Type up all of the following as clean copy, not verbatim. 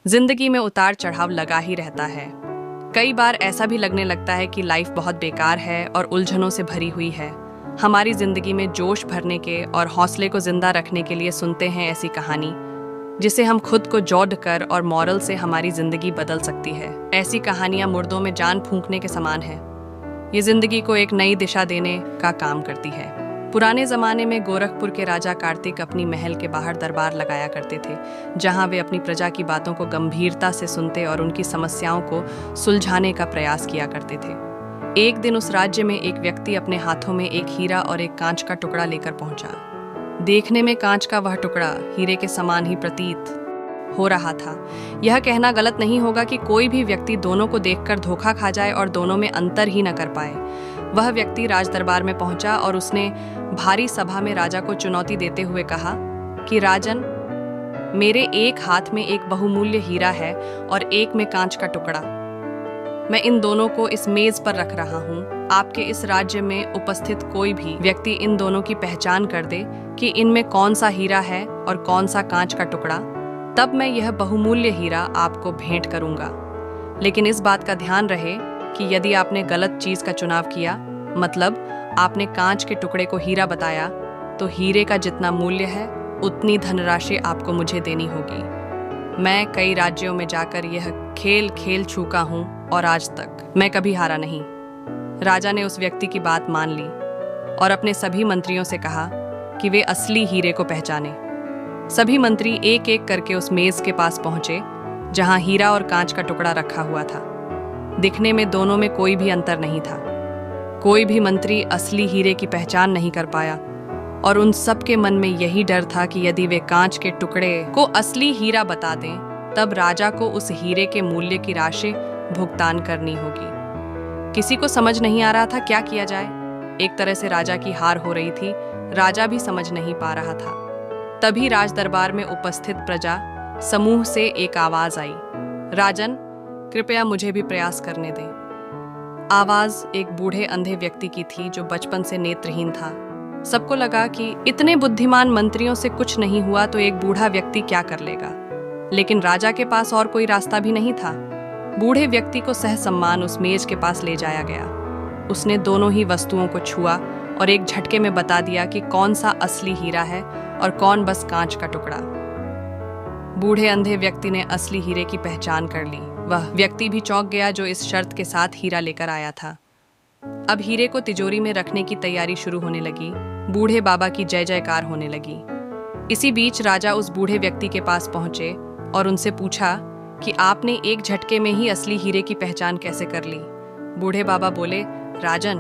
जिंदगी में उतार चढ़ाव लगा ही रहता है। कई बार ऐसा भी लगने लगता है कि लाइफ बहुत बेकार है और उलझनों से भरी हुई है। हमारी जिंदगी में जोश भरने के और हौसले को जिंदा रखने के लिए सुनते हैं ऐसी कहानी जिसे हम खुद को जोड़ कर और मॉरल से हमारी जिंदगी बदल सकती है। ऐसी कहानियां मुर्दों में जान फूंकने के समान है। ये जिंदगी को एक नई दिशा देने का काम करती है। पुराने जमाने में गोरखपुर के राजा कार्तिक अपनी महल के बाहर दरबार लगाया करते थे, जहां वे अपनी प्रजा की बातों को गंभीरता से सुनते और उनकी समस्याओं को सुलझाने का प्रयास किया करते थे। एक दिन उस राज्य में एक व्यक्ति अपने हाथों में एक हीरा और एक कांच का टुकड़ा लेकर पहुंचा। देखने में कांच का वह टुकड़ा हीरे के समान ही प्रतीत हो रहा था। यह कहना गलत नहीं होगा कि कोई भी व्यक्ति दोनों को देखकर धोखा खा जाए और दोनों में अंतर ही न कर पाए। वह व्यक्ति राज दरबार में पहुंचा और उसने भारी सभा में राजा को चुनौती देते हुए कहा कि राजन, मेरे एक हाथ में एक बहुमूल्य हीरा है और एक में कांच का टुकड़ा। मैं इन दोनों को इस मेज पर रख रहा हूँ। आपके इस राज्य में उपस्थित कोई भी व्यक्ति इन दोनों की पहचान कर दे कि इनमें कौन सा हीरा है और कौन सा कांच का टुकड़ा, तब मैं यह बहुमूल्य हीरा आपको भेंट करूंगा। लेकिन इस बात का ध्यान रहे कि यदि आपने गलत चीज का चुनाव किया, मतलब आपने कांच के टुकड़े को हीरा बताया, तो हीरे का जितना मूल्य है उतनी धनराशि आपको मुझे देनी होगी। मैं कई राज्यों में जाकर यह खेल खेल चुका हूं और आज तक मैं कभी हारा नहीं। राजा ने उस व्यक्ति की बात मान ली और अपने सभी मंत्रियों से कहा कि वे असली हीरे को पहचाने। सभी मंत्री एक एक करके उस मेज के पास पहुंचे जहां हीरा और कांच का टुकड़ा रखा हुआ था। दिखने में दोनों में कोई भी अंतर नहीं था। कोई भी मंत्री असली हीरे की पहचान नहीं कर पाया और उन सब के मन में यही डर था कि यदि वे कांच के टुकड़े को असली हीरा बता दें, तब राजा को उस हीरे के मूल्य की राशि भुगतान करनी होगी। किसी को समझ नहीं आ रहा था क्या किया जाए। एक तरह से राजा की हार हो रही थी। राजा भी समझ नहीं पा रहा था। तभी राज दरबार में उपस्थित प्रजा समूह से एक आवाज आई, राजन, कृपया मुझे भी प्रयास करने दें। आवाज एक बूढ़े अंधे व्यक्ति की थी जो बचपन से नेत्रहीन था। सबको लगा कि इतने बुद्धिमान मंत्रियों से कुछ नहीं हुआ तो एक बूढ़ा व्यक्ति क्या कर लेगा। लेकिन राजा के पास और कोई रास्ता भी नहीं था। बूढ़े व्यक्ति को सहसम्मान उस मेज के पास ले जाया गया। उसने दोनों ही वस्तुओं को छुआ और एक झटके में बता दिया कि कौन सा असली हीरा है और कौन बस कांच का टुकड़ा। बूढ़े अंधे व्यक्ति ने असली हीरे की पहचान कर ली। वह व्यक्ति भी चौंक गया जो इस शर्त के साथ हीरा लेकर आया था। अब हीरे को तिजोरी में रखने की तैयारी शुरू होने लगी। बूढ़े बाबा की जय जयकार होने लगी। इसी बीच राजा उस बूढ़े व्यक्ति के पास पहुंचे और उनसे पूछा कि आपने एक झटके में ही असली हीरे की पहचान कैसे कर ली। बूढ़े बाबा बोले, राजन,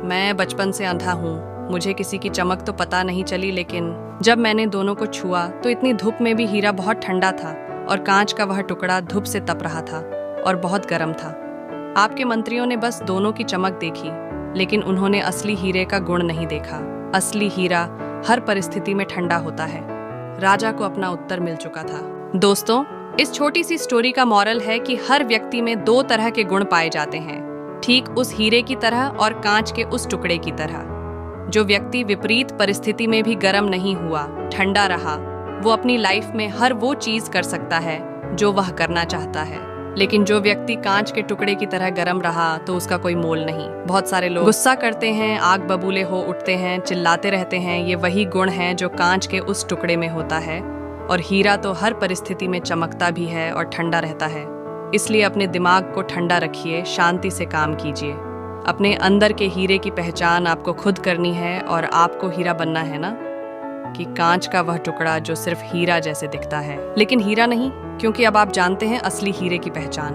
मैं बचपन से अंधा हूँ। मुझे किसी की चमक तो पता नहीं चली, लेकिन जब मैंने दोनों को छुआ तो इतनी धूप में भी हीरा बहुत ठंडा था और कांच का वह टुकड़ा धूप से तप रहा था और बहुत गर्म था। आपके मंत्रियों ने बस दोनों की चमक देखी, लेकिन उन्होंने असली हीरे का गुण नहीं देखा। असली हीरा हर परिस्थिति में ठंडा होता है। राजा को अपना उत्तर मिल चुका था। दोस्तों, इस छोटी सी स्टोरी का मॉरल है कि हर व्यक्ति में दो तरह के गुण पाए जाते हैं, ठीक उस हीरे की तरह और कांच के उस टुकड़े की तरह। जो व्यक्ति विपरीत परिस्थिति में भी गर्म नहीं हुआ, ठंडा रहा, वो अपनी लाइफ में हर वो चीज कर सकता है जो वह करना चाहता है। लेकिन जो व्यक्ति कांच के टुकड़े की तरह गर्म रहा तो उसका कोई मोल नहीं। बहुत सारे लोग गुस्सा करते हैं, आग बबूले हो उठते हैं, चिल्लाते रहते हैं। ये वही गुण हैं जो कांच के उस टुकड़े में होता है। और हीरा तो हर परिस्थिति में चमकता भी है और ठंडा रहता है। इसलिए अपने दिमाग को ठंडा रखिए, शांति से काम कीजिए। अपने अंदर के हीरे की पहचान आपको खुद करनी है और आपको हीरा बनना है ना, कि कांच का वह टुकड़ा जो सिर्फ हीरा जैसे दिखता है, लेकिन हीरा नहीं, क्योंकि अब आप जानते हैं असली हीरे की पहचान।